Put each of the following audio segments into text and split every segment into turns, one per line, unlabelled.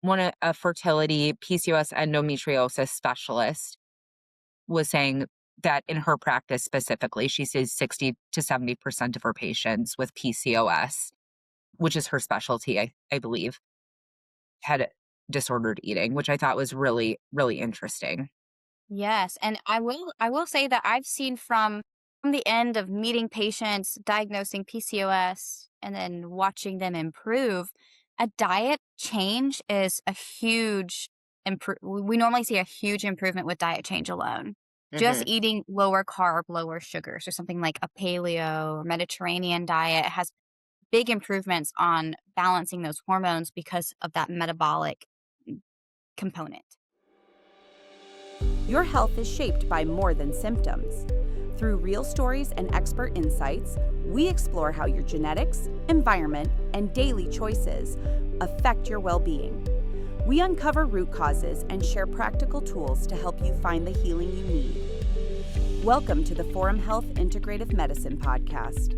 a fertility PCOS endometriosis specialist was saying that in her practice specifically, she sees 60 to 70% of her patients with PCOS, which is her specialty, I believe, had disordered eating, which I thought was really, really interesting.
Yes, and I will say that I've seen from the end of meeting patients, diagnosing PCOS, and then watching them improve, a diet change is a huge we normally see a huge improvement with diet change alone. Just
Hmm.
eating lower carb, lower sugar, so something like a paleo or Mediterranean diet has big improvements on balancing those hormones because of that metabolic component.
Your health is shaped by more than symptoms. Through real stories and expert insights, we explore how your genetics, environment, and daily choices affect your well being. We uncover root causes and share practical tools to help you find the healing you need. Welcome to the Forum Health Integrative Medicine Podcast.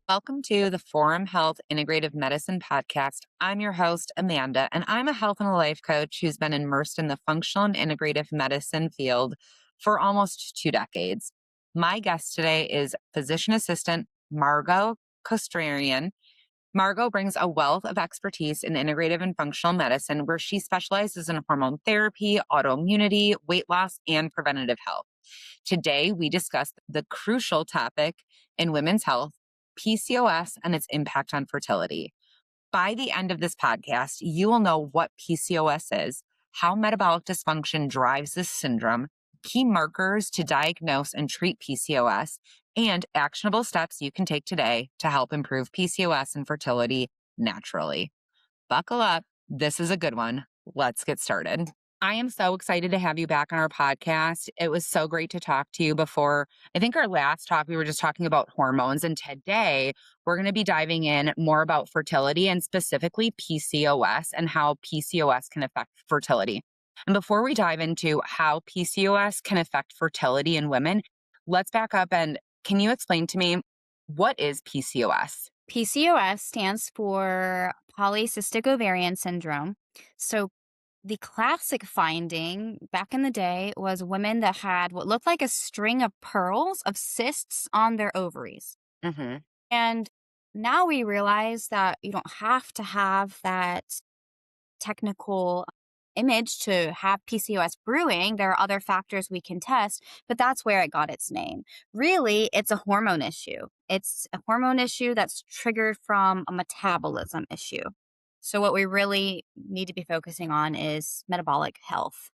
Welcome to the Forum Health Integrative Medicine Podcast. I'm your host, Amanda, and I'm a health and a life coach who's been immersed in the functional and integrative medicine field for almost 2 decades. My guest today is physician assistant Margaux Cousturian. Margaux brings a wealth of expertise in integrative and functional medicine, where she specializes in hormone therapy, autoimmunity, weight loss, and preventative health. Today, we discuss the crucial topic in women's health, PCOS, and its impact on fertility. By the end of this podcast, you will know what PCOS is, how metabolic dysfunction drives this syndrome, key markers to diagnose and treat PCOS, and actionable steps you can take today to help improve PCOS and fertility naturally. Buckle up. This is a good one. Let's get started. I am so excited to have you back on our podcast. It was so great to talk to you before. I think our last talk, we were just talking about hormones. And today we're going to be diving in more about fertility and specifically PCOS and how PCOS can affect fertility. And before we dive into how PCOS can affect fertility in women, let's back up and can you explain to me what is PCOS?
PCOS stands for polycystic ovarian syndrome. So the classic finding back in the day was women that had what looked like a string of pearls of cysts on their ovaries.
Hmm.
And now we realize that you don't have to have that technical image to have PCOS brewing. There are other factors we can test, but that's where it got its name. Really, it's a hormone issue. It's a hormone issue that's triggered from a metabolism issue. So, what we really need to be focusing on is metabolic health.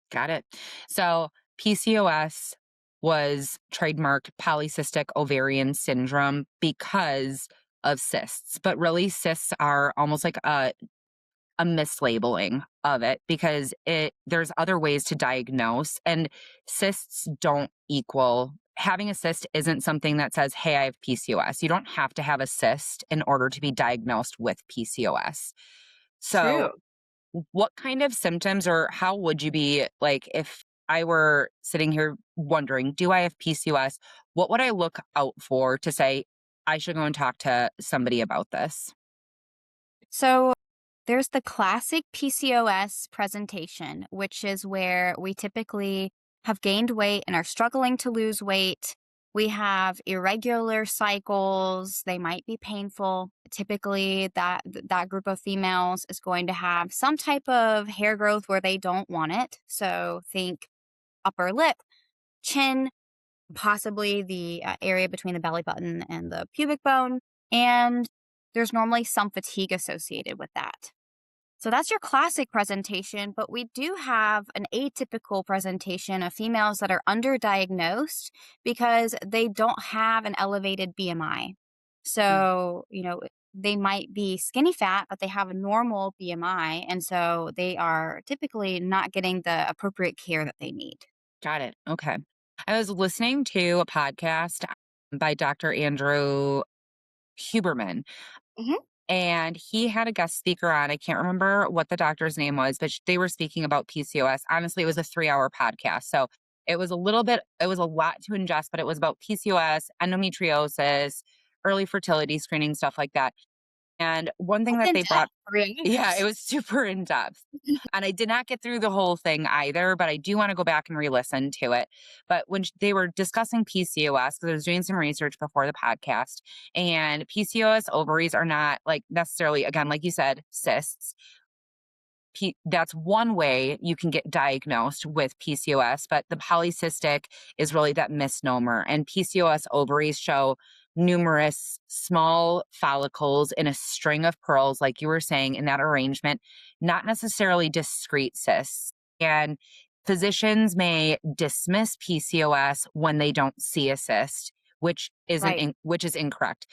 Got it. So PCOS was trademarked polycystic ovarian syndrome because of cysts, but really cysts are almost like a mislabeling of it because there's other ways to diagnose and cysts don't equal having a cyst isn't something that says, hey, I have PCOS. You don't have to have a cyst in order to be diagnosed with PCOS. So
True.
what kind of symptoms or how would you be like if I were sitting here wondering, do I have PCOS? What would I look out for to say I should go and talk to somebody about this?
So, there's the classic PCOS presentation, which is where we typically have gained weight and are struggling to lose weight. We have irregular cycles. They might be painful. Typically, that group of females is going to have some type of hair growth where they don't want it. So think upper lip, chin, possibly the area between the belly button and the pubic bone. And there's normally some fatigue associated with that. So that's your classic presentation, but we do have an atypical presentation of females that are underdiagnosed because they don't have an elevated BMI.
Mm.
So, they might be skinny fat, but they have a normal BMI. And so they are typically not getting the appropriate care that they need.
Got it. Okay. I was listening to a podcast by Dr. Andrew Huberman,
Hmm.
and he had a guest speaker on. I can't remember what the doctor's name was, but they were speaking about PCOS. Honestly, it was a 3-hour podcast. So it was it was a lot to ingest, but it was about PCOS, endometriosis, early fertility screening, stuff like that. And one thing
That's
that they brought,
intense. 3
yeah, it
hours.
was super in depth. And I did not get through the whole thing either, but I do want to go back and re-listen to it. But when they were discussing PCOS, because I was doing some research before the podcast, and PCOS ovaries are not like necessarily, again, like you said, cysts. That's one way you can get diagnosed with PCOS, but the polycystic is really that misnomer. And PCOS ovaries show numerous small follicles in a string of pearls, like you were saying, in that arrangement, not necessarily discrete cysts. And physicians may dismiss PCOS when they don't see a cyst,
Right.
which is incorrect.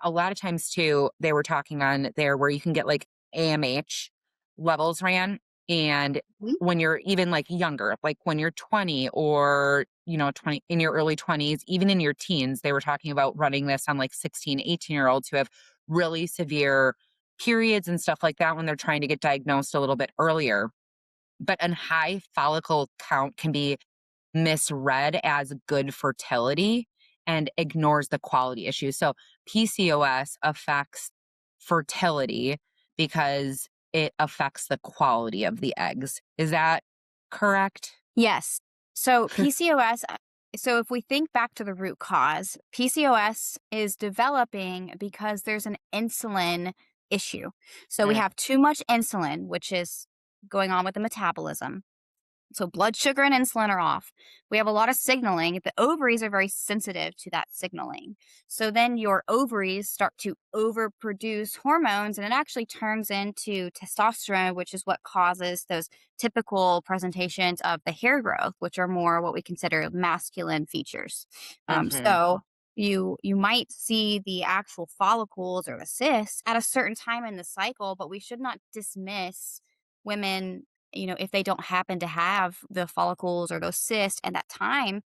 A lot of times too, they were talking on there where you can get like AMH levels ran. And
Mhm.
when you're even like younger, like when you're 20 or, 20 in your early 20s, even in your teens, they were talking about running this on like 16, 18-year-olds who have really severe periods and stuff like that when they're trying to get diagnosed a little bit earlier. But a high follicle count can be misread as good fertility and ignores the quality issue. So PCOS affects fertility because it affects the quality of the eggs. Is that correct?
Yes. So PCOS, so if we think back to the root cause, PCOS is developing because there's an insulin issue. So we
Mm,
have too much insulin, which is going on with the metabolism. So blood sugar and insulin are off. We have a lot of signaling. The ovaries are very sensitive to that signaling. So then your ovaries start to overproduce hormones and it actually turns into testosterone, which is what causes those typical presentations of the hair growth, which are more what we consider masculine features.
mhm.
You might see the actual follicles or the cysts at a certain time in the cycle, but we should not dismiss women, if they don't happen to have the follicles or those cysts at that time,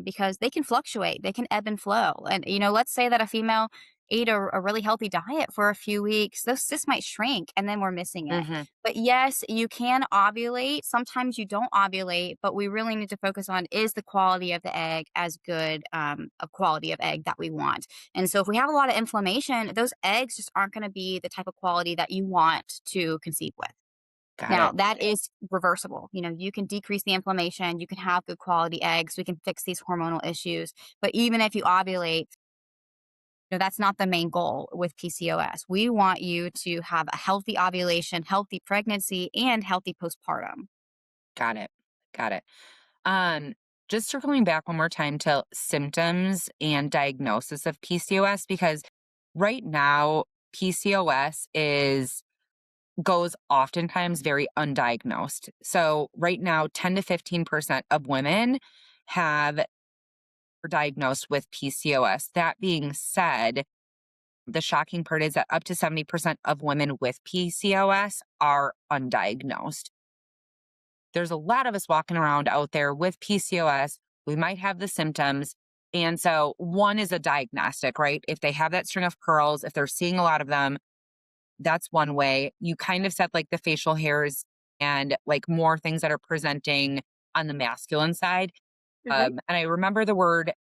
because they can fluctuate, they can ebb and flow. And, let's say that a female ate a really healthy diet for a few weeks, those cysts might shrink and then we're missing it.
Mhm.
But yes, you can ovulate. Sometimes you don't ovulate, but we really need to focus on is the quality of the egg as good a quality of egg that we want. And so if we have a lot of inflammation, those eggs just aren't going to be the type of quality that you want to conceive with.
Got
Now,
it.
that is reversible. You can decrease the inflammation, you can have good quality eggs, we can fix these hormonal issues. But even if you ovulate, that's not the main goal with PCOS. We want you to have a healthy ovulation, healthy pregnancy, and healthy postpartum.
Got it. Got it. Um, just circling back one more time to symptoms and diagnosis of PCOS, because right now PCOS is goes oftentimes very undiagnosed. So right now, 10 to 15% of women have are diagnosed with PCOS. That being said, the shocking part is that up to 70% of women with PCOS are undiagnosed. There's a lot of us walking around out there with PCOS. We might have the symptoms. And so one is a diagnostic, right? If they have that string of pearls, if they're seeing a lot of them, that's one way. You kind of said like the facial hairs and like more things that are presenting on the masculine side.
Mhm.
And I remember the word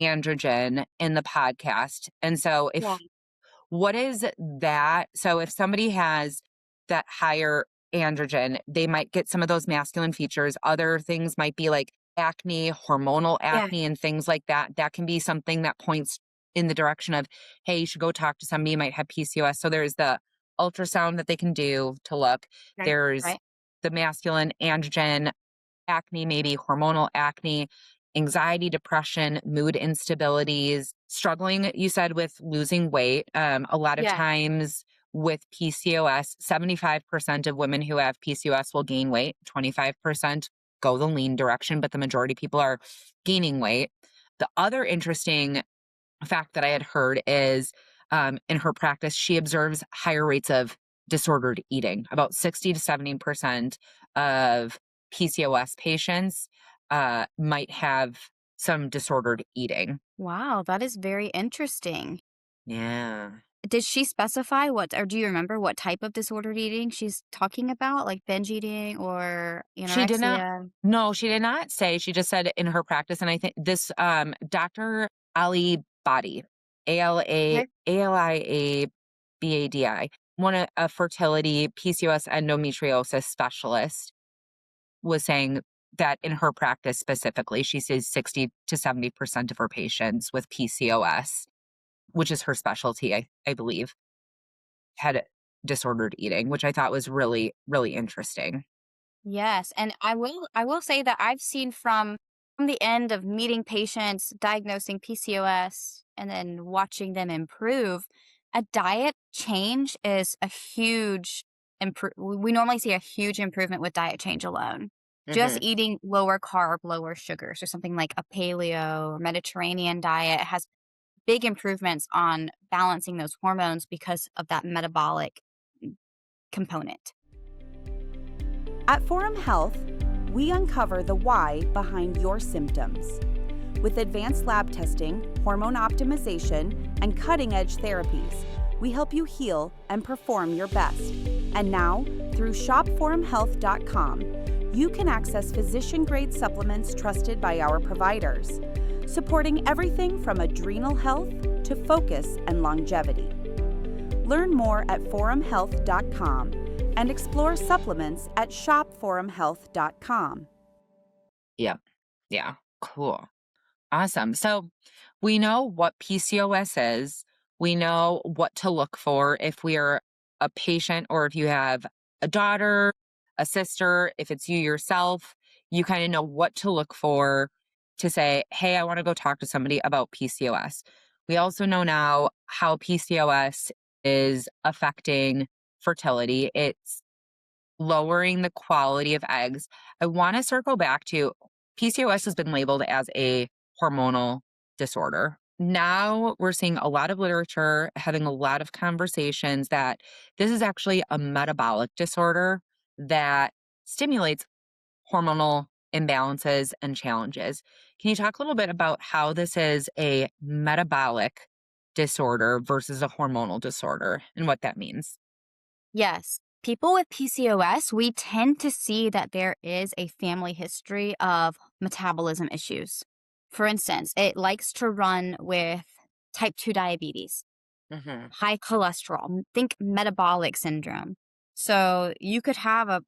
androgen in the podcast. And so
Yeah.
if what is that? So if somebody has that higher androgen, they might get some of those masculine features. Other things might be like acne, hormonal
Yeah.
acne, and things like that. That can be something that points in the direction of, hey, you should go talk to somebody who might have PCOS. So there's the ultrasound that they can do to look.
Right.
There's
Right.
the masculine androgen acne, maybe hormonal acne, anxiety, depression, mood instabilities, struggling, you said, with losing weight. A lot of
Yeah.
times with PCOS, 75% of women who have PCOS will gain weight, 25% go the lean direction, but the majority of people are gaining weight. The other interesting fact that I had heard is in her practice, she observes higher rates of disordered eating. About 60 to 70% of PCOS patients might have some disordered eating.
Wow, that is very interesting.
Yeah.
Did she specify what, or do you remember what type of disordered eating she's talking about, like binge eating or
She did not,
anorexia?
no, she did not say. She just said in her practice, and I think this Dr. Ali Badi, A L A
Okay.
A L I A. BADI. A fertility PCOS endometriosis specialist was saying that in her practice specifically, she sees 60 to 70% of her patients with PCOS, which is her specialty, I believe, had disordered eating, which I thought was really, really interesting.
Yes, and I will say that I've seen from the end of meeting patients, diagnosing PCOS, and then watching them improve, a diet change is a huge we normally see a huge improvement with diet change alone. Just
Hmm.
eating lower carb, lower sugar, so something like a paleo or Mediterranean diet has big improvements on balancing those hormones because of that metabolic component.
At Forum Health, we uncover the why behind your symptoms. With advanced lab testing, hormone optimization, and cutting-edge therapies, we help you heal and perform your best. And now, through shopforumhealth.com, you can access physician-grade supplements trusted by our providers, supporting everything from adrenal health to focus and longevity. Learn more at forumhealth.com and explore supplements at shopforumhealth.com.
Yep. Yeah. Cool. Awesome. So we know what PCOS is. We know what to look for if we are a patient or if you have a daughter, a sister, if it's you yourself, you kind of know what to look for to say, hey, I want to go talk to somebody about PCOS. We also know now how PCOS is affecting fertility. It's lowering the quality of eggs. I want to circle back to PCOS has been labeled as a hormonal disorder. Now we're seeing a lot of literature, having a lot of conversations that this is actually a metabolic disorder that stimulates hormonal imbalances and challenges. Can you talk a little bit about how this is a metabolic disorder versus a hormonal disorder and what that means?
Yes. People with PCOS, we tend to see that there is a family history of metabolism issues. For instance, it likes to run with type 2 diabetes,
Hmm.
high cholesterol, think metabolic syndrome. So you could have a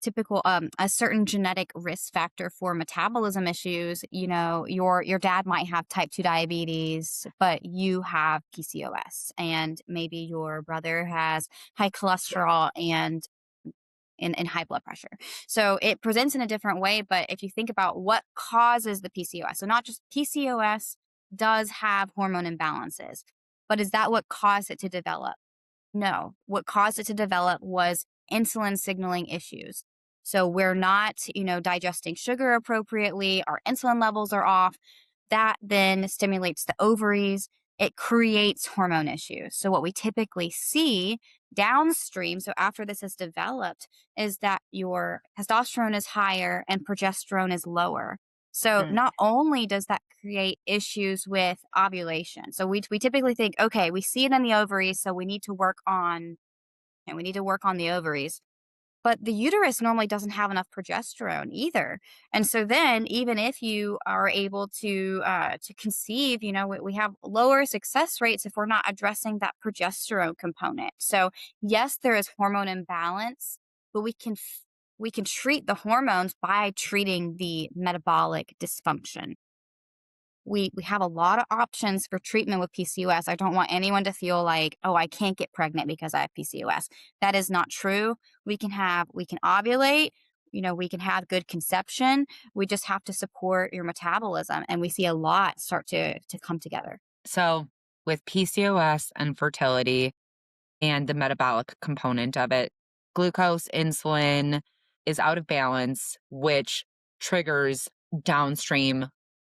typical a certain genetic risk factor for metabolism issues. Your dad might have type 2 diabetes, but you have PCOS, and maybe your brother has high cholesterol and high blood pressure. So it presents in a different way. But if you think about what causes the PCOS, so not just PCOS does have hormone imbalances, but is that what caused it to develop? No. What caused it to develop was insulin signaling issues. So we're not, digesting sugar appropriately, our insulin levels are off. That then stimulates the ovaries. It creates hormone issues. So what we typically see downstream, so after this has developed, is that your testosterone is higher and progesterone is lower. So
Mm.
not only does that create issues with ovulation, so we typically think, okay, we see it in the ovaries, so we need to work on the ovaries. But the uterus normally doesn't have enough progesterone either, and so then even if you are able to conceive, we have lower success rates if we're not addressing that progesterone component. So yes, there is hormone imbalance, but we can treat the hormones by treating the metabolic dysfunction. We have a lot of options for treatment with PCOS. I don't want anyone to feel like, oh, I can't get pregnant because I have PCOS. That is not true. We can ovulate, we can have good conception. We just have to support your metabolism, and we see a lot start to come together.
So, with PCOS and fertility and the metabolic component of it, glucose, insulin is out of balance, which triggers downstream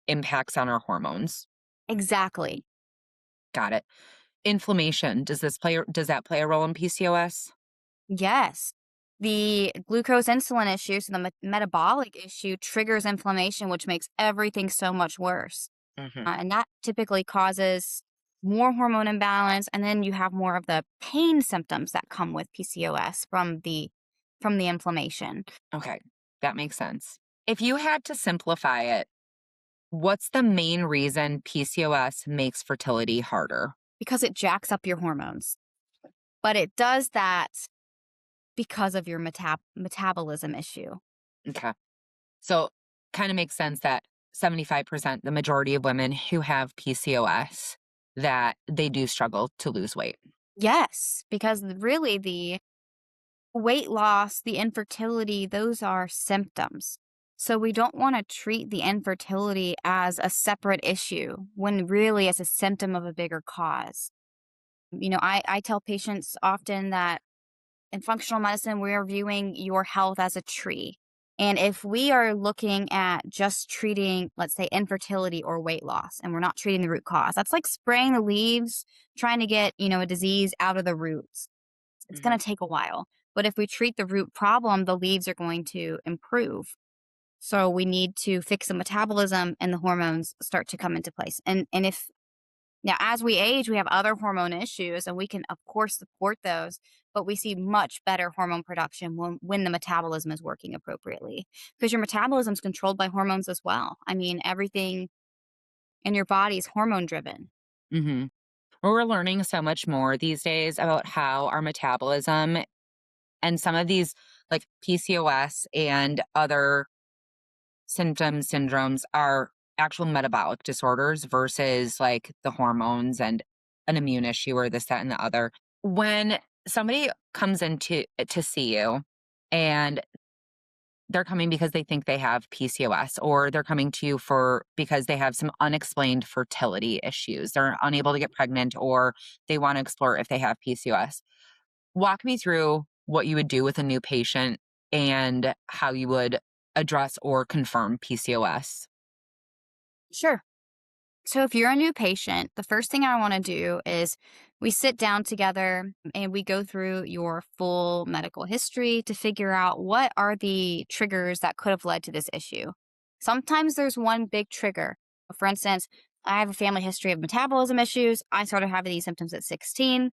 impacts on our hormones.
Exactly.
Got it. Inflammation, does that play a role in PCOS?
Yes. The glucose insulin issue, so the metabolic issue triggers inflammation, which makes everything so much worse.
Hmm.
And that typically causes more hormone imbalance, and then you have more of the pain symptoms that come with PCOS from the inflammation
Okay, that makes sense. If you had to simplify it, what's the main reason PCOS makes fertility harder?
because it jacks up your hormones. but it does that because of your metabolism issue.
Okay. So kind of makes sense that 75%, the majority of women who have PCOS, that they do struggle to lose weight.
Yes, because really the weight loss, the infertility, those are symptoms. So we don't want to treat the infertility as a separate issue when really it's a symptom of a bigger cause. I tell patients often that in functional medicine, we're viewing your health as a tree. And if we are looking at just treating, let's say, infertility or weight loss, and we're not treating the root cause, that's like spraying the leaves, trying to get, a disease out of the roots. It's
Hmm.
going to take a while. But if we treat the root problem, the leaves are going to improve. So we need to fix the metabolism and the hormones start to come into place. And if now, as we age, we have other hormone issues, and we can, of course, support those, but we see much better hormone production when the metabolism is working appropriately because your metabolism is controlled by hormones as well. I mean, everything in your body is hormone driven.
Hmm. We're learning so much more these days about how our metabolism and some of these, like PCOS and other syndromes, are actual metabolic disorders versus like the hormones and an immune issue or this, that, and the other. When somebody comes in to see you and they're coming because they think they have PCOS, or they're coming to you because they have some unexplained fertility issues. They're unable to get pregnant, or they want to explore if they have PCOS. Walk me through what you would do with a new patient and how you would address or confirm PCOS.
Sure. So if you're a new patient, the first thing I want to do is we sit down together and we go through your full medical history to figure out what are the triggers that could have led to this issue. Sometimes there's one big trigger. For instance, I have a family history of metabolism issues. I started having these symptoms at 16.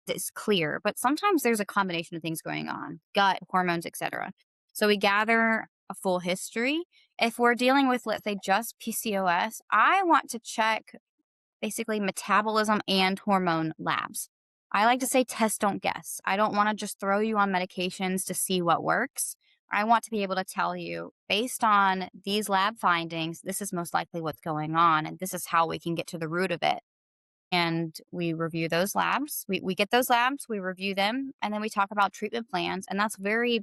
It's clear, but sometimes there's a combination of things going on, gut, hormones, etc. So we gather a full history. If we're dealing with, let's say, just PCOS, I want to check basically metabolism and hormone labs. I like to say test, don't guess. I don't want to just throw you on medications to see what works. I want to be able to tell you, based on these lab findings, this is most likely what's going on, and this is how we can get to the root of it. And we review those labs. We get those labs, we review them, and then we talk about treatment plans. And that's very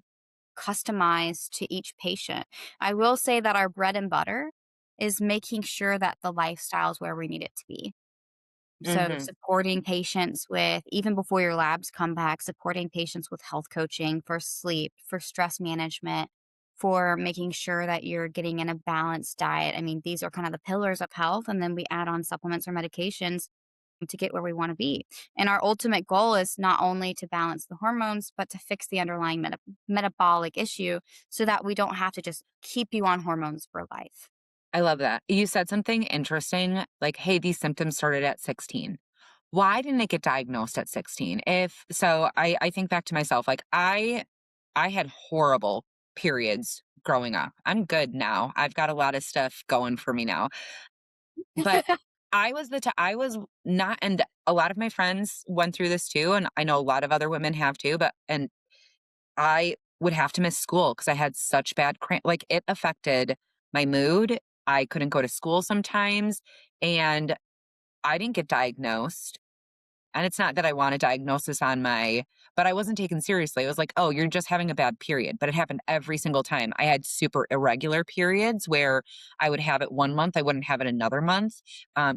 customized to each patient. I will say that our bread and butter is making sure that the lifestyle is where we need it to be. So,
Hmm.
supporting patients with, even before your labs come back, supporting patients with health coaching for sleep, for stress management, for making sure that you're getting in a balanced diet. I mean, these are kind of the pillars of health. And then we add on supplements or medications to get where we want to be. And our ultimate goal is not only to balance the hormones, but to fix the underlying metabolic issue so that we don't have to just keep you on hormones for life.
I love that. You said something interesting, like, hey, these symptoms started at 16. Why didn't it get diagnosed at 16? If so, I think back to myself, like I had horrible periods growing up. I'm good now. I've got a lot of stuff going for me now. But I was not, and a lot of my friends went through this too, and I know a lot of other women have too, and I would have to miss school because I had such bad like, it affected my mood. I couldn't go to school sometimes, and I didn't get diagnosed. And it's not that I want a diagnosis but I wasn't taken seriously. It was like, oh, you're just having a bad period. But it happened every single time. I had super irregular periods where I would have it one month, I wouldn't have it another month.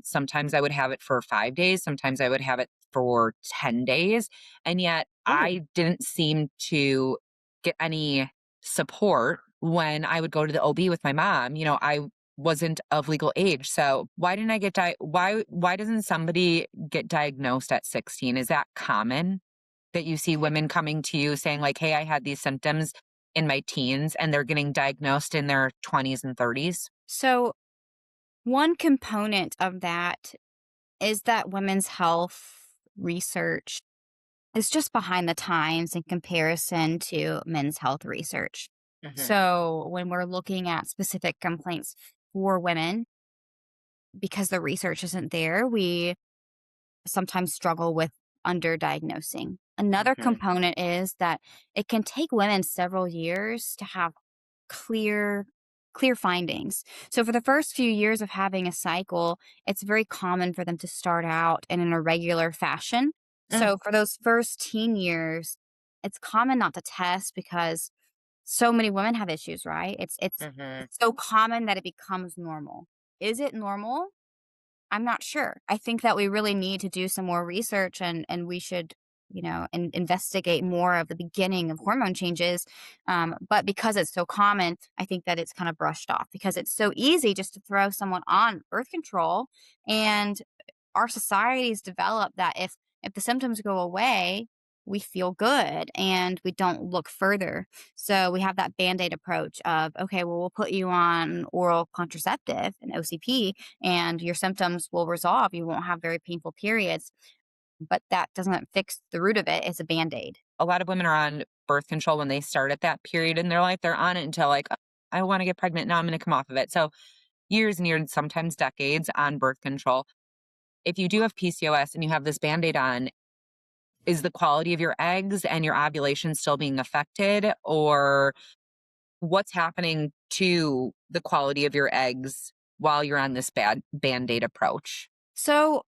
Sometimes I would have it for 5 days. Sometimes I would have it for 10 days. And yet
Ooh.
I didn't seem to get any support when I would go to the OB with my mom. I wasn't of legal age. So why didn't I get why doesn't somebody get diagnosed at 16? Is that common that you see women coming to you saying like, "Hey, I had these symptoms in my teens," and they're getting diagnosed in their 20s and 30s?
So, one component of that is that women's health research is just behind the times in comparison to men's health research.
Mhm.
So, when we're looking at specific complaints for women, because the research isn't there, we sometimes struggle with underdiagnosing. Another
Mhm.
component is that it can take women several years to have clear clear findings. So for the first few years of having a cycle, it's very common for them to start out in an irregular fashion.
Mm.
So for those first teen years, it's common not to test because so many women have issues, right?
Mhm.
It's so common that it becomes normal. Is it normal? I'm not sure. I think that we really need to do some more research and we should, investigate more of the beginning of hormone changes. But because it's so common, I think that it's kind of brushed off because it's so easy just to throw someone on birth control. And our society's developed that if the symptoms go away, we feel good and we don't look further. So we have that band-aid approach of, okay, well, we'll put you on oral contraceptive, an OCP, and your symptoms will resolve. You won't have very painful periods, but that doesn't fix the root of it. It's a band-aid.
A lot of women are on birth control when they start at that period in their life. They're on it until like, "Oh, I want to get pregnant. Now I'm going to come off of it." So years and years, sometimes decades on birth control. If you do have PCOS and you have this band-aid on, is the quality of your eggs and your ovulation still being affected? Or what's happening to the quality of your eggs while you're on this bad band-aid approach?
So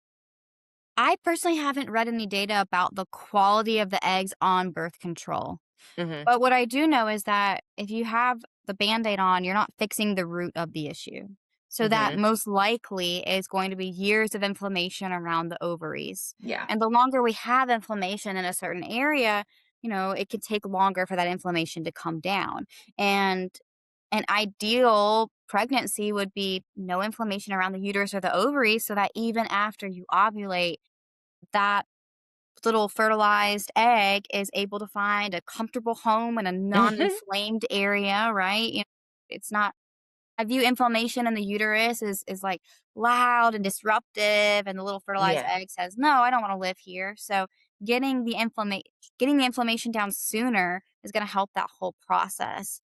I personally haven't read any data about the quality of the eggs on birth control.
Mhm.
But what I do know is that if you have the Band-Aid on, you're not fixing the root of the issue. So that
Mhm.
most likely is going to be years of inflammation around the ovaries.
Yeah.
And the longer we have inflammation in a certain area, it can take longer for that inflammation to come down. And an ideal pregnancy would be no inflammation around the uterus or the ovaries so that even after you ovulate, that little fertilized egg is able to find a comfortable home in a
Mhm.
non-inflamed area, right? It's not I view inflammation in the uterus is like loud and disruptive and the little fertilized
Yeah.
egg says, "No, I don't want to live here." So getting the inflammation down sooner is going to help that whole process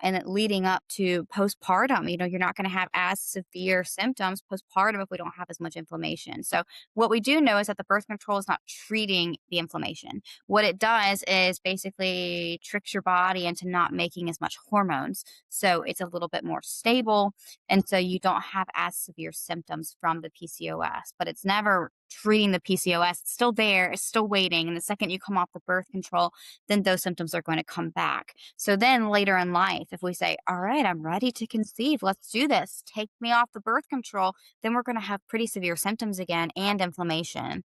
and it leading up to postpartum, you're not going to have as severe symptoms postpartum if we don't have as much inflammation. So, what we do know is that the birth control is not treating the inflammation. What it does is basically tricks your body into not making as much hormones. So, it's a little bit more stable. And so, you don't have as severe symptoms from the PCOS, but it's never treating the PCOS. It's still there, it's still waiting. And the second you come off the birth control, then those symptoms are going to come back. So then later in life, if we say, all right, I'm ready to conceive, let's do this, take me off the birth control, then we're going to have pretty severe symptoms again and inflammation,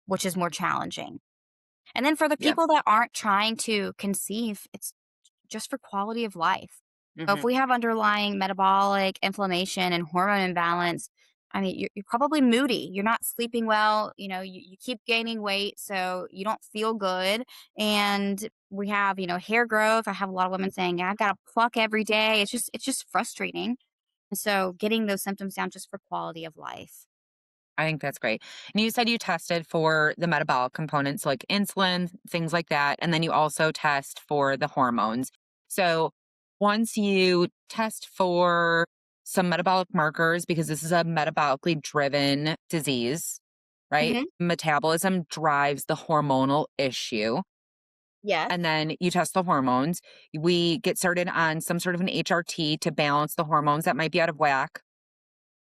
which is more challenging. And then for the
Yeah.
people that aren't trying to conceive, it's just for quality of life. So if
Mhm.
we have underlying metabolic inflammation and hormone imbalance, I mean, you're probably moody. You're not sleeping well. You keep gaining weight, so you don't feel good. And we have, hair growth. I have a lot of women saying, "Yeah, I got to pluck every day." It's just frustrating. And so getting those symptoms down just for quality of life.
I think that's great. And you said you tested for the metabolic components like insulin, things like that. And then you also test for the hormones. So once you test for some metabolic markers, because this is a metabolically driven disease, right?
Hmm.
Metabolism drives the hormonal issue.
Yes.
And then you test the hormones. We get started on some sort of an HRT to balance the hormones that might be out of whack.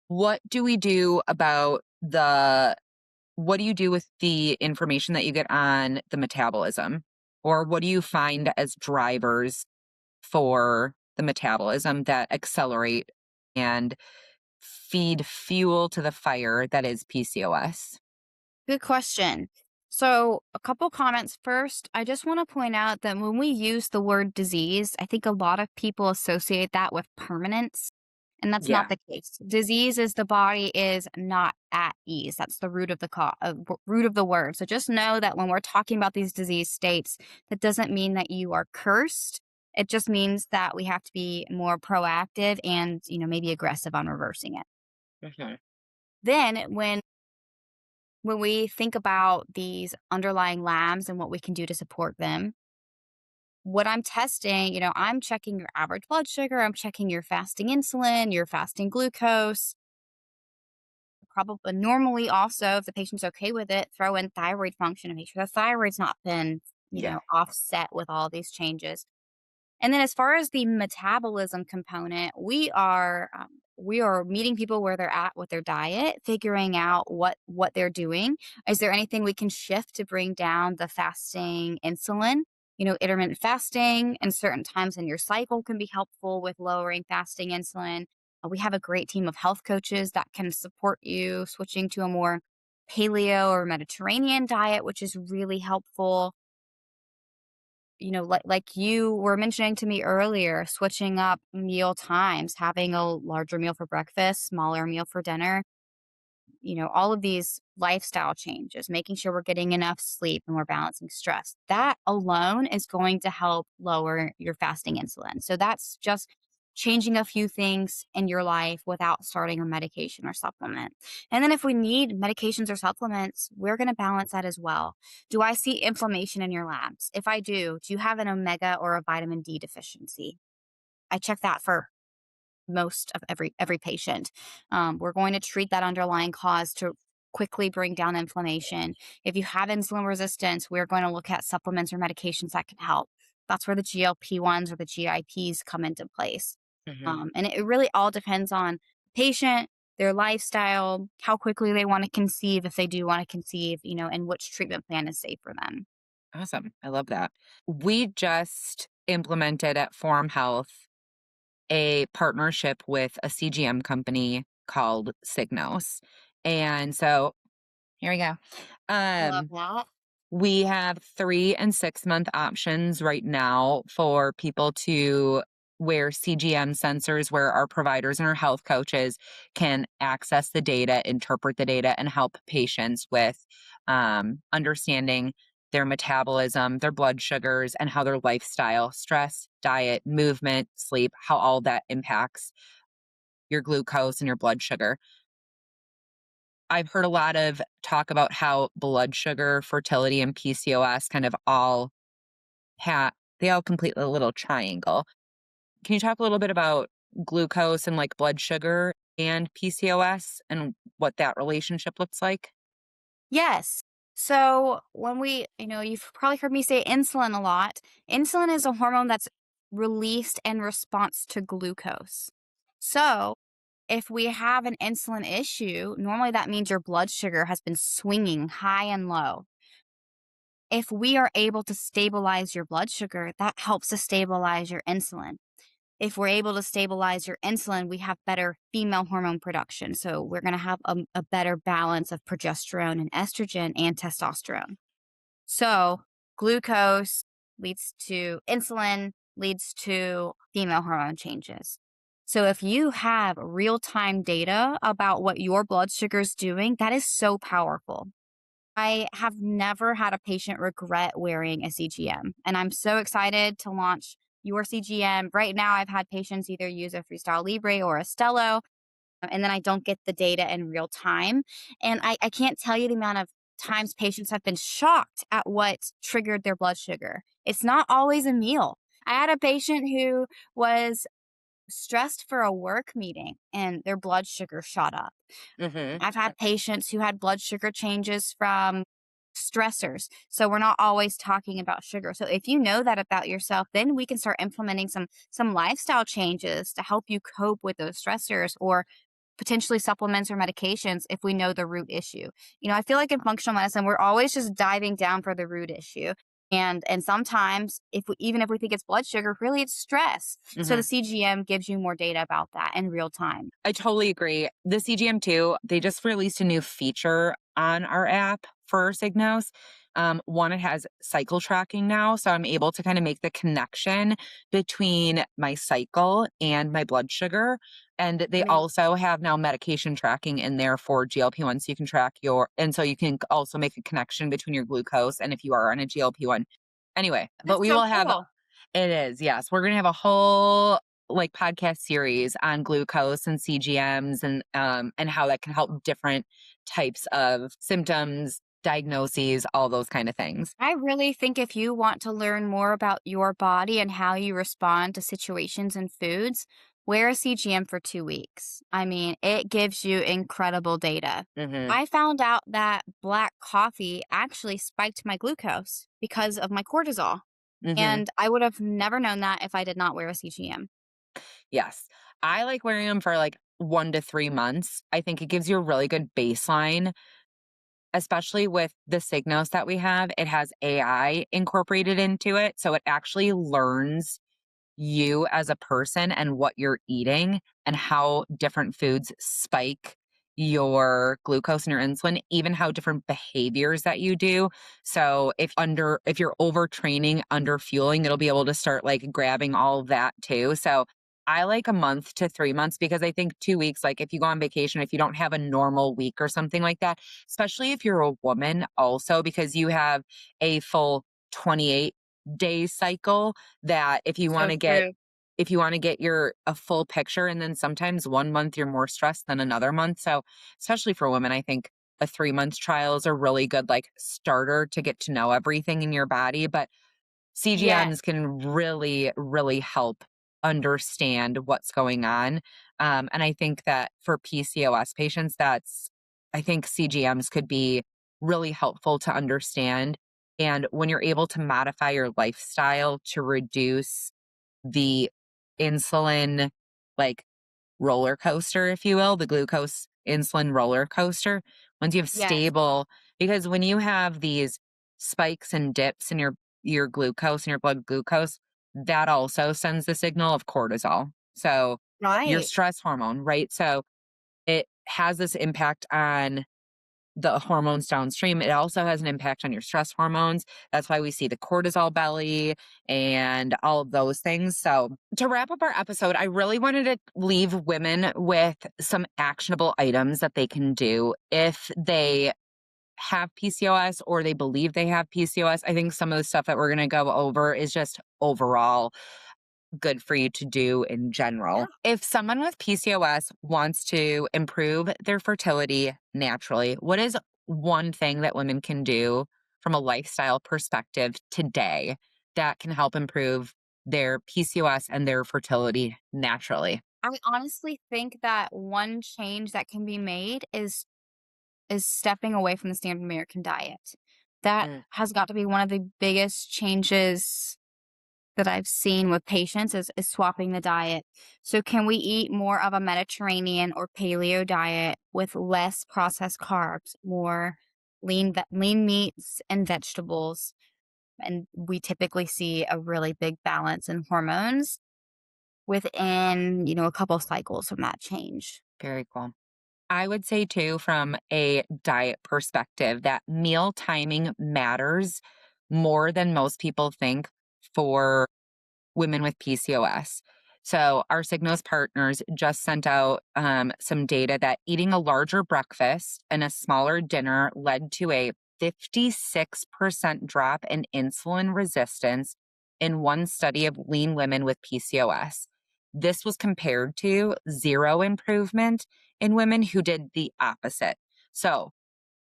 What do we do about what do you do with the information that you get on the metabolism? Or what do you find as drivers for the metabolism that accelerate and feed fuel to the fire that is PCOS?
Good question. So, a couple comments. First, I just want to point out that when we use the word disease, I think a lot of people associate that with permanence, and that's not
Yeah.
the case. Disease is the body is not at ease. That's the root of the word. So just know that when we're talking about these disease states, that doesn't mean that you are cursed. It just means that we have to be more proactive and, maybe aggressive on reversing it.
Mhm.
Then when we think about these underlying labs and what we can do to support them, what I'm testing, I'm checking your average blood sugar, I'm checking your fasting insulin, your fasting glucose. probably normally also, if the patient's okay with it, throw in thyroid function and make sure the thyroid's not been,
Yeah.
offset with all these changes. And then as far as the metabolism component, we are meeting people where they're at with their diet, figuring out what they're doing. Is there anything we can shift to bring down the fasting insulin? Intermittent fasting and certain times in your cycle can be helpful with lowering fasting insulin. We have a great team of health coaches that can support you switching to a more paleo or Mediterranean diet, which is really helpful. Like you were mentioning to me earlier, switching up meal times, having a larger meal for breakfast, smaller meal for dinner, all of these lifestyle changes, making sure we're getting enough sleep and we're balancing stress. That alone is going to help lower your fasting insulin. So that's just changing a few things in your life without starting a medication or supplement. And then if we need medications or supplements, we're going to balance that as well. Do I see inflammation in your labs? If I do you have an omega or a vitamin D deficiency? I check that for most of every patient. We're going to treat that underlying cause to quickly bring down inflammation. If you have insulin resistance, we're going to look at supplements or medications that can help. That's where the GLP-1s or the GIPs come into place.
Hmm.
And it really all depends on the patient, their lifestyle, how quickly they want to conceive, if they do want to conceive, and which treatment plan is safe for them.
Awesome. I love that. We just implemented at Forum Health a partnership with a CGM company called Signos. And so here we go.
Love
Um,
that.
we have 3 and 6 month options right now for people to wear CGM sensors where our providers and our health coaches can access the data, interpret the data, and help patients with understanding their metabolism, their blood sugars, and how their lifestyle, stress, diet, movement, sleep, how all that impacts your glucose and your blood sugar. I've heard a lot of talk about how blood sugar, fertility, and PCOS kind of all they all complete a little triangle. Can you talk a little bit about glucose and like blood sugar and PCOS and what that relationship looks like?
Yes. So when you've probably heard me say insulin a lot. Insulin is a hormone that's released in response to glucose. So if we have an insulin issue, normally that means your blood sugar has been swinging high and low. If we are able to stabilize your blood sugar, that helps to stabilize your insulin. If we're able to stabilize your insulin, we have better female hormone production. So we're going to have a better balance of progesterone and estrogen and testosterone. So glucose leads to insulin, leads to female hormone changes. So if you have real time data about what your blood sugar is doing, that is so powerful. I have never had a patient regret wearing a CGM, and I'm so excited to launch your CGM. Right now, I've had patients either use a Freestyle Libre or a Stello, and then I don't get the data in real time. And I can't tell you the amount of times patients have been shocked at what triggered their blood sugar. It's not always a meal. I had a patient who was stressed for a work meeting and their blood sugar shot up.
Hmm.
I've had patients who had blood sugar changes from stressors. So we're not always talking about sugar. So if you know that about yourself, then we can start implementing some lifestyle changes to help you cope with those stressors, or potentially supplements or medications if we know the root issue. I feel like in functional medicine, we're always just diving down for the root issue. And sometimes even if we think it's blood sugar, really it's stress. So the
Hmm.
CGM gives you more data about that in real time.
I totally agree. The CGM too, they just released a new feature on our app for Signos. One, it has cycle tracking now. So I'm able to kind of make the connection between my cycle and my blood sugar. And they also have now medication tracking in there for GLP-1. So you can track and so you can also make a connection between your glucose and if you are on a GLP-1. Anyway, but
That's
we
so
will have,
cool.
it is, yes. We're going to have a whole like podcast series on glucose and CGMs and how that can help different types of symptoms, diagnoses, all those kind of things.
I really think if you want to learn more about your body and how you respond to situations and foods, wear a CGM for 2 weeks. I mean, it gives you incredible data.
Mhm.
I found out that black coffee actually spiked my glucose because of my cortisol,
Mhm.
and I would have never known that if I did not wear a CGM.
Yes. I like wearing them for like 1 to 3 months. I think it gives you a really good baseline, especially with the signals that we have. It has AI incorporated into it, so it actually learns you as a person and what you're eating and how different foods spike your glucose and your insulin, even how different behaviors that you do. So if you're overtraining, under fueling, it'll be able to start like grabbing all of that too. So I like a month to 3 months because I think 2 weeks, like if you go on vacation, if you don't have a normal week or something like that, especially if you're a woman also, because you have a full 28-day cycle that
So true.
if you want to get your a full picture, and then sometimes 1 month you're more stressed than another month. So especially for women, I think a 3 month trial is a really good like starter to get to know everything in your body. But
Yes.
CGMs can really, really help understand what's going on. And I think that for PCOS patients, I think CGMs could be really helpful to understand. And when you're able to modify your lifestyle to reduce the insulin, like roller coaster, if you will, the glucose insulin roller coaster, once you have
Yes.
stable, because when you have these spikes and dips in your glucose and your blood glucose, that also sends the signal of cortisol. So your
Right.
stress hormone, right? So it has this impact on the hormones downstream. It also has an impact on your stress hormones. That's why we see the cortisol belly and all of those things. So, to wrap up our episode, I really wanted to leave women with some actionable items that they can do if they have PCOS or they believe they have PCOS. I think some of the stuff that we're going to go over is just overall good for you to do in
Yeah.
general. If someone with PCOS wants to improve their fertility naturally, what is one thing that women can do from a lifestyle perspective today that can help improve their PCOS and their fertility naturally?
I honestly think that one change that can be made is stepping away from the standard American diet. That
Mm,
has got to be one of the biggest changes that I've seen with patients is swapping the diet. So can we eat more of a Mediterranean or paleo diet with less processed carbs, more lean meats and vegetables? And we typically see a really big balance in hormones within, a couple cycles from that change.
very cool. I would say too, from a diet perspective, that meal timing matters more than most people think for women with PCOS. So, our Signos partners just sent out some data that eating a larger breakfast and a smaller dinner led to a 56% drop in insulin resistance in one study of lean women with PCOS. This was compared to zero improvement in women who did the opposite. So,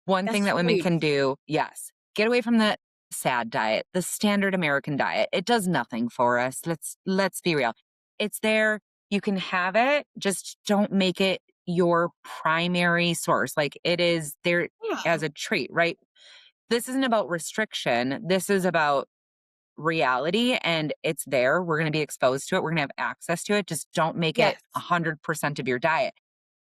one thing
That's
that women
huge.
can do, yes, get away from the SAD diet, the standard American diet. It does nothing for us. Let's be real. It's there, you can have it, just don't make it your primary source. Like it is there
Yeah.
as a treat, right? This isn't about restriction. This is about reality and it's there. We're going to be exposed to it. We're going to have access to it. Just don't make it
Yes.
100% of your diet.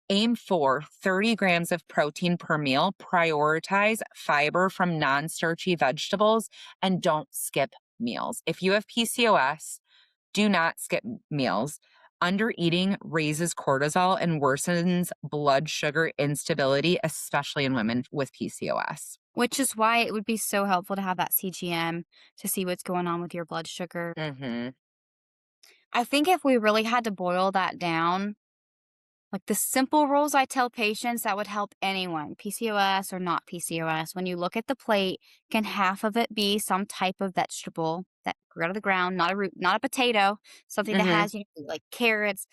Aim for 30 grams of protein per meal. Prioritize fiber from non starchy vegetables and don't skip meals. If you have PCOS, do not skip meals. Undereating raises cortisol and worsens blood sugar instability, especially in women with PCOS.
Which is why it would be so helpful to have that CGM to see what's going on with your blood sugar.
Hmm.
I think if we really had to boil that down, like the simple rules I tell patients that would help anyone, PCOS or not PCOS. When you look at the plate, can half of it be some type of vegetable that grew out of the ground, not a root, not a potato, something that
Hmm.
has like carrots,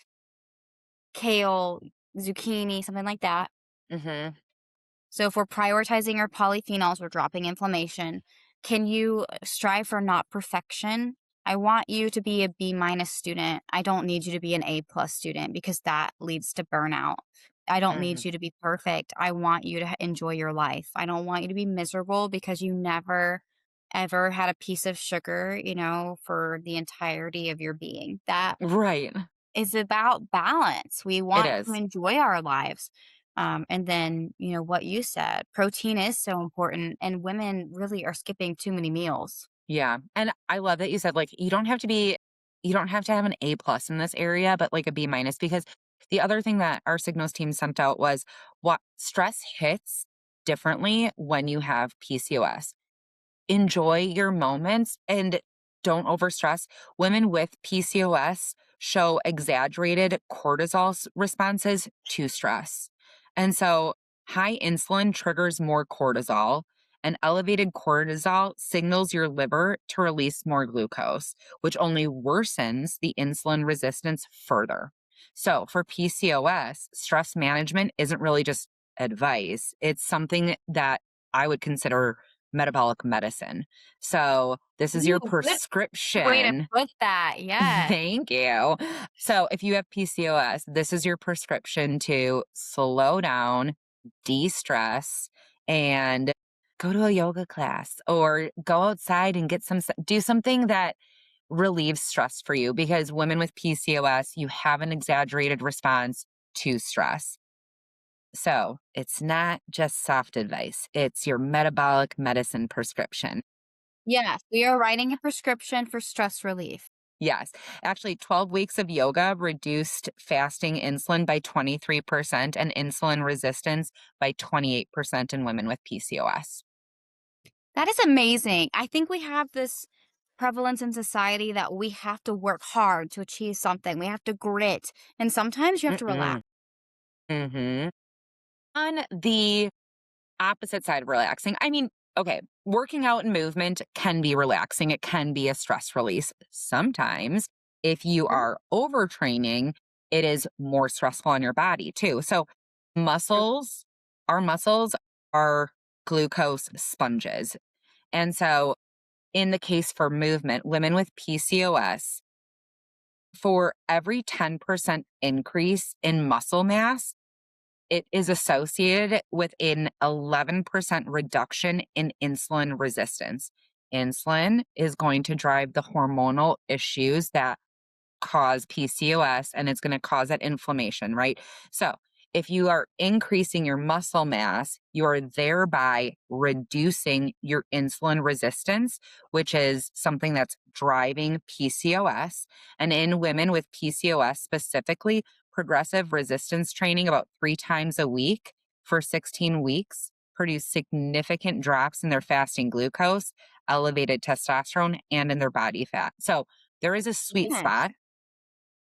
kale, zucchini, something like that.
Hmm.
So if we're prioritizing our polyphenols, we're dropping inflammation. Can you strive for not perfection? I want you to be a B minus student. I don't need you to be an A plus student because that leads to burnout. I don't
Mhm.
need you to be perfect. I want you to enjoy your life. I don't want you to be miserable because you never ever had a piece of sugar, for the entirety of your being. That
Right.
is about balance. We
It
want to
is.
enjoy our lives. And then, what you said, protein is so important, and women really are skipping too many meals.
Yeah, and I love that you said, like, you don't have to have an A plus in this area, but like a B minus, because the other thing that our signals team sent out was what stress hits differently when you have PCOS. Enjoy your moments and don't overstress. Women with PCOS show exaggerated responses to stress. And so high insulin triggers more cortisol, and elevated cortisol signals your liver to release more glucose, which only worsens the insulin resistance further. So for PCOS, stress management isn't really just advice, it's something that I would consider metabolic medicine. So this is
Ooh,
your
good way to
prescription.
put that. Yeah.
Thank you. So if you have PCOS, this is your prescription to slow down, de-stress, and go to a yoga class or go outside and do something that relieves stress for you, because women with PCOS, you have an exaggerated response to stress. So it's not just soft advice, it's your metabolic medicine prescription.
Yes, we are writing a prescription for stress relief.
Yes. Actually, 12 weeks of yoga reduced fasting insulin by 23% and insulin resistance by 28% in women with PCOS.
That is amazing. I think we have this prevalence in society that we have to work hard to achieve something. We have to grit, and sometimes you have to relax.
Mm-mm. Hmm. On the opposite side of relaxing, I mean, okay, working out and movement can be relaxing. It can be a stress release. Sometimes, if you
Mhm.
are overtraining, it is more stressful on your body too. So, muscles, our muscles are glucose sponges. And so, in the case for movement, women with PCOS, for every 10% increase in muscle mass, it is associated with an 11% reduction in insulin resistance. Insulin is going to drive the hormonal issues that cause PCOS, and it's going to cause that inflammation, right? So, if you are increasing your muscle mass, you are thereby reducing your insulin resistance, which is something that's driving PCOS. And in women with PCOS specifically, progressive resistance training about 3 times a week for 16 weeks produce significant drops in their fasting glucose, elevated testosterone, and in their body fat. So, there is a sweet
Yes.
spot.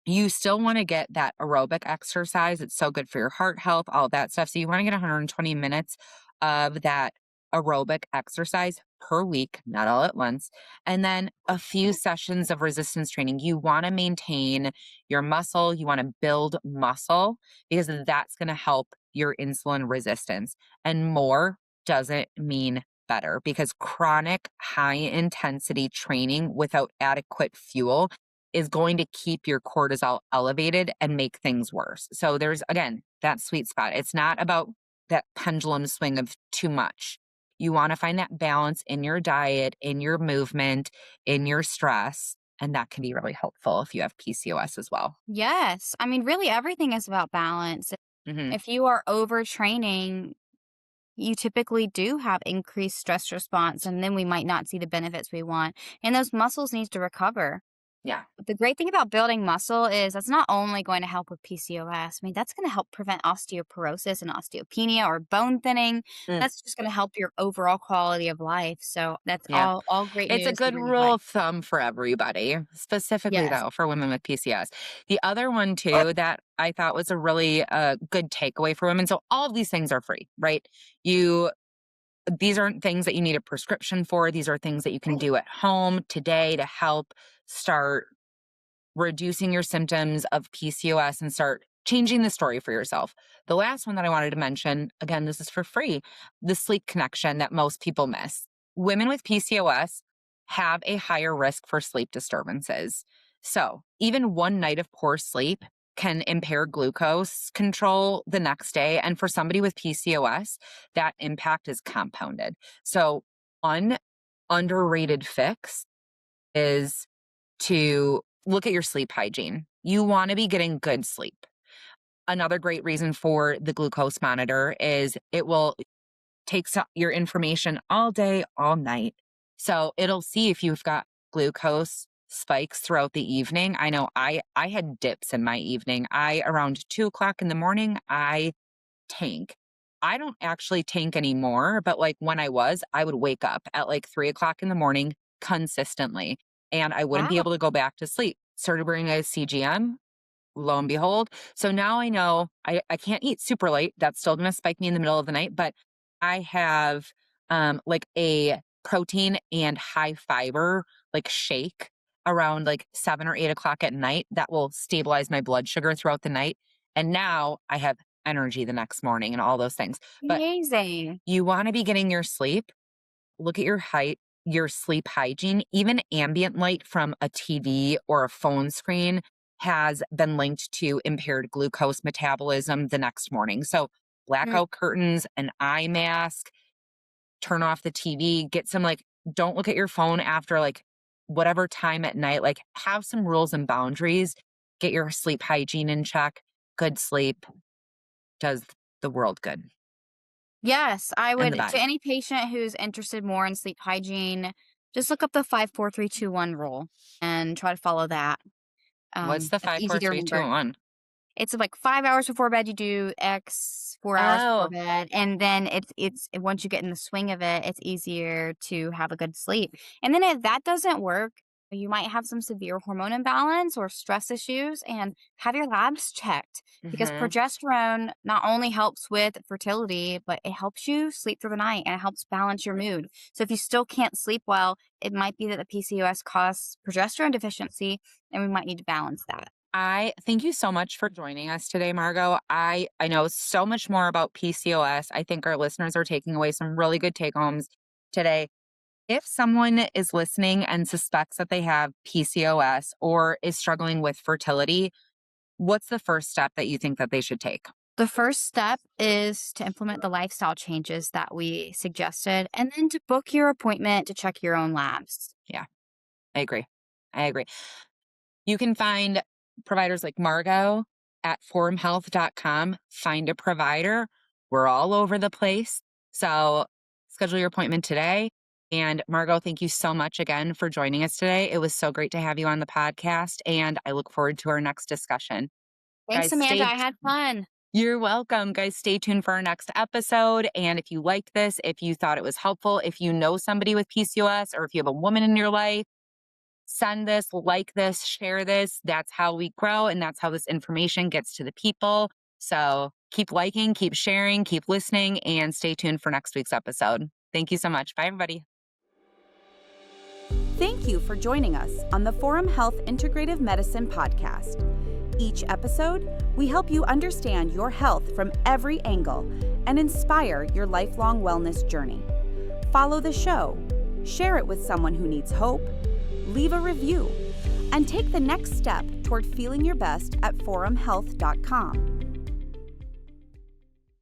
You still wanna get that aerobic exercise, it's so good for your heart health, all of that stuff, so you wanna get 120 minutes of that aerobic exercise per week, not all at once, and then a few sessions of resistance training. You wanna maintain your muscle, you wanna build muscle, because that's gonna help your insulin resistance, and more doesn't mean better, because chronic high intensity training without adequate fuel is going to keep your cortisol elevated and make things worse. So there's, again, that sweet spot. It's not about that pendulum swing of too much. You want to find that balance in your diet, in your movement, in your stress. And that can be really helpful if you have PCOS as well.
Yes. I mean, really, everything is about balance.
Hmm.
If you are overtraining, you typically do have increased stress response, and then we might not see the benefits we want. And those muscles need to recover.
Yeah.
The great thing about building muscle is that's not only going to help with PCOS. I mean, that's going to help prevent osteoporosis and osteopenia or bone thinning.
Mm,
That's just going to help your overall quality of life. So that's
yeah.
all great
It's a
news and
good
great
rule
advice.
of thumb for everybody, specifically
Yes.
though for women with PCOS. The other one too that I thought was a really good takeaway for women. So all of these things are free, right? You These aren't things that you need a prescription for. These are things that you can do at home today to help start reducing your symptoms of PCOS and start changing the story for yourself. The last one that I wanted to mention, again, this is for free, the sleep connection that most people miss. Women with PCOS have a higher risk for sleep disturbances. So, even one night of poor sleep can impair glucose control the next day. And for somebody with PCOS, that impact is compounded. So, one underrated fix is to look at your sleep hygiene. You want to be getting good sleep. Another great reason for the glucose monitor is it will take your information all day, all night. So it'll see if you've got glucose spikes throughout the evening. I know I had dips in my evening. Around 2 o'clock in the morning, I tank. I don't actually tank anymore, but like when I would wake up at like 3 o'clock in the morning consistently, and I wouldn't be
Wow.
able to go back to sleep. Started wearing a CGM, lo and behold. So now I know I can't eat super late. That's still going to spike me in the middle of the night, but I have like a protein and high fiber like shake around like 7 or 8 o'clock at night that will stabilize my blood sugar throughout the night. And now I have energy the next morning and all those things. But
Amazing.
you want to be getting your sleep. Look at your height, your sleep hygiene. Even ambient light from a TV or a phone screen has been linked to impaired glucose metabolism the next morning. So,
Mm.
blackout curtains, an eye mask, turn off the TV, get some like, don't look at your phone after like whatever time at night. Like, have some rules and boundaries. Get your sleep hygiene in check. Good sleep does the world good
Yes, I
and the
would, to
body.
any patient who's interested more in sleep hygiene, just look up the 5 4 3 2 1 rule and try to follow that.
What's the
That's
five,
easy
four,
to
three, two,
remember.
one?
It's like 5 hours before bed, you do X, 4 hours before
Oh,
bed, and then it's once you get in the swing of it, it's easier to have a good sleep. And then if that doesn't work, you might have some severe hormone imbalance or stress issues, and have your labs checked, because
hmm.
progesterone not only helps with fertility, but it helps you sleep through the night and it helps balance your mood. So if you still can't sleep well, it might be that the PCOS causes progesterone deficiency, and we might need to balance that.
I thank you so much for joining us today, Margot. I know so much more about PCOS. I think our listeners are taking away some really good take homes today. If someone is listening and suspects that they have PCOS or is struggling with fertility, what's the first step that you think that they should take?
The first step is to implement the lifestyle changes that we suggested, and then to book your appointment to check your own labs.
Yeah, I agree. I agree. You can find providers like Margot at forumhealth.com. Find a provider. We're all over the place. So schedule your appointment today. And Margot, thank you so much again for joining us today. It was so great to have you on the podcast, and I look forward to our next discussion.
Thanks,
Guys,
Amanda. I had fun.
you're welcome. Guys, stay tuned for our next episode. And if you liked this, if you thought it was helpful, if you know somebody with PCOS, or if you have a woman in your life, send this, like this, share this. That's how we grow, and that's how this information gets to the people. So keep liking, keep sharing, keep listening, and stay tuned for next week's episode. Thank you so much. Bye, everybody.
Thank you for joining us on the Forum Health Integrative Medicine podcast. Each episode, we help you understand your health from every angle and inspire your lifelong wellness journey. Follow the show, share it with someone who needs hope, leave a review, and take the next step toward feeling your best at forumhealth.com.